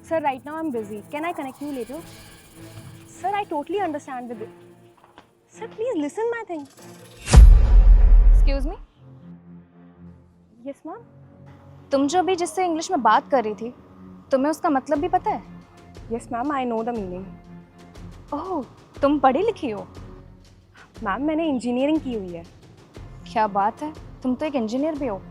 Sir, right now I'm busy. Can I connect you later? Sir, I totally understand with it. Sir, please listen my thing. Excuse me, Yes, ma'am. तुम जो अभी जिससे English में बात कर रही थी, तुम्हें उसका मतलब भी पता है? Yes, ma'am. I know the meaning. ओह, तुम पढ़ी लिखी हो? मैम मैंने इंजीनियरिंग की हुई है। क्या बात है, तुम तो एक इंजीनियर भी हो।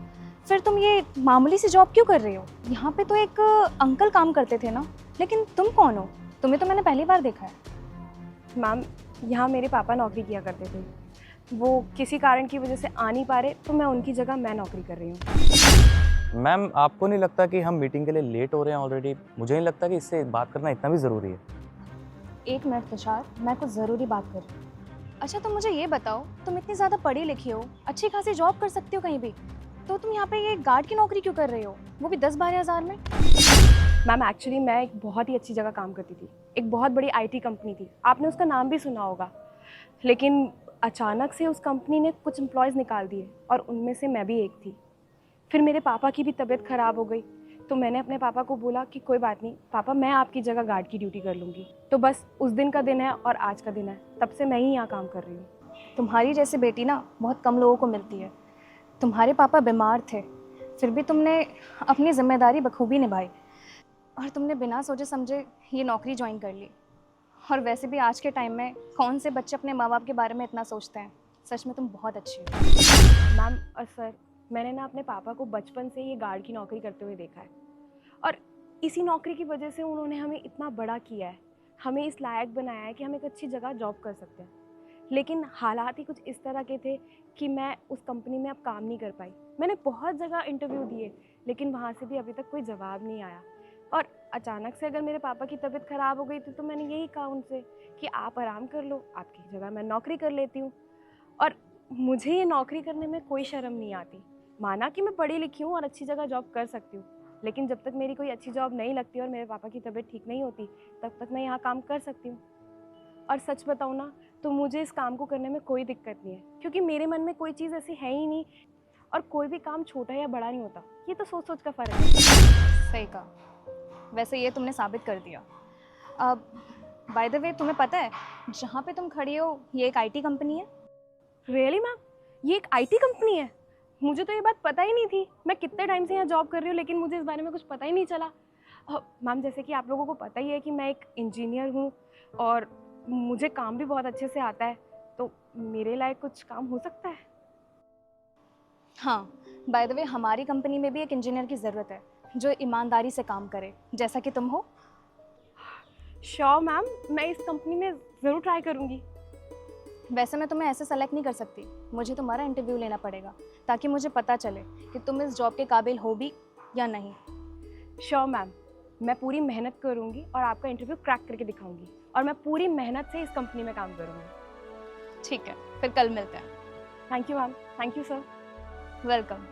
फिर तुम ये मामूली सी जॉब क्यों कर रही हो? यहाँ पे तो एक अंकल काम करते थे ना, लेकिन तुम कौन हो? तुम्हें तो मैंने पहली बार देखा है। मैम यहाँ मेरे पापा नौकरी किया करते थे, वो किसी कारण की वजह से आ नहीं पा रहे, तो मैं उनकी जगह मैं नौकरी कर रही हूँ। मैम आपको नहीं लगता कि हम मीटिंग के लिए लेट हो रहे हैं ऑलरेडी? मुझे नहीं लगता कि इससे बात करना इतना भी ज़रूरी है। एक मिनट तुषार, मैं कुछ ज़रूरी बात कर रही हूँ। अच्छा तुम मुझे ये बताओ, तुम इतनी ज़्यादा पढ़ी लिखी हो, अच्छी खासी जॉब कर सकती हो कहीं भी, तो तुम यहाँ पे ये गार्ड की नौकरी क्यों कर रही हो, वो भी 10-12 हज़ार में? मैम एक्चुअली मैं एक बहुत ही अच्छी जगह काम करती थी, एक बहुत बड़ी आईटी कंपनी थी, आपने उसका नाम भी सुना होगा। लेकिन अचानक से उस कंपनी ने कुछ एम्प्लॉयज़ निकाल दिए और उनमें से मैं भी एक थी। फिर मेरे पापा की भी तबीयत ख़राब हो गई, तो मैंने अपने पापा को बोला कि कोई बात नहीं पापा, मैं आपकी जगह गार्ड की ड्यूटी कर लूँगी। तो बस उस दिन का दिन है और आज का दिन है, तब से मैं ही यहाँ काम कर रही हूँ। तुम्हारी जैसी बेटी ना बहुत कम लोगों को मिलती है। तुम्हारे पापा बीमार थे, फिर भी तुमने अपनी जिम्मेदारी बखूबी निभाई और तुमने बिना सोचे समझे ये नौकरी ज्वाइन कर ली। और वैसे भी आज के टाइम में कौन से बच्चे अपने माँ बाप के बारे में इतना सोचते हैं। सच में तुम बहुत अच्छी हो। मैम और सर, मैंने ना अपने पापा को बचपन से ये गार्ड की नौकरी करते हुए देखा है और इसी नौकरी की वजह से उन्होंने हमें इतना बड़ा किया है, हमें इस लायक बनाया है कि हम एक अच्छी जगह जॉब कर सकते हैं। लेकिन हालात ही कुछ इस तरह के थे कि मैं उस कंपनी में अब काम नहीं कर पाई। मैंने बहुत जगह इंटरव्यू दिए, लेकिन वहाँ से भी अभी तक कोई जवाब नहीं आया। और अचानक से अगर मेरे पापा की तबीयत ख़राब हो गई थी, तो मैंने यही कहा उनसे कि आप आराम कर लो, आपकी जगह मैं नौकरी कर लेती हूँ। और मुझे ये नौकरी करने में कोई शर्म नहीं आती। माना कि मैं पढ़ी लिखी हूँ और अच्छी जगह जॉब कर सकती हूँ, लेकिन जब तक मेरी कोई अच्छी जॉब नहीं लगती और मेरे पापा की तबीयत ठीक नहीं होती, तब तक मैं यहाँ काम कर सकती हूँ। और सच बताऊँ ना, तो मुझे इस काम को करने में कोई दिक्कत नहीं है, क्योंकि मेरे मन में कोई चीज़ ऐसी है ही नहीं। और कोई भी काम छोटा या बड़ा नहीं होता, ये तो सोच सोच का फ़र्क है। सही कहा। वैसे ये तुमने साबित कर दिया। अब बाय द वे तुम्हें पता है जहाँ पे तुम खड़ी हो ये एक आईटी कंपनी है। रियली मैम, ये एक आईटी कंपनी है? मुझे तो ये बात पता ही नहीं थी। मैं कितने टाइम से यहाँ जॉब कर रही हूँ, लेकिन मुझे इस बारे में कुछ पता ही नहीं चला। मैम जैसे कि आप लोगों को पता ही है कि मैं एक इंजीनियर हूँ और मुझे काम भी बहुत अच्छे से आता है, तो मेरे लायक कुछ काम हो सकता है। हाँ, बाय द वे हमारी कंपनी में भी एक इंजीनियर की ज़रूरत है जो ईमानदारी से काम करे, जैसा कि तुम हो। श्योर मैम, मैं इस कंपनी में ज़रूर ट्राई करूँगी। वैसे मैं तुम्हें ऐसे सेलेक्ट नहीं कर सकती, मुझे तुम्हारा इंटरव्यू लेना पड़ेगा ताकि मुझे पता चले कि तुम इस जॉब के काबिल हो भी या नहीं। श्योर मैम, मैं पूरी मेहनत करूँगी और आपका इंटरव्यू क्रैक करके दिखाऊँगी, और मैं पूरी मेहनत से इस कंपनी में काम करूँगी। ठीक है, फिर कल मिलते हैं। Thank you ma'am. Thank you sir. Welcome.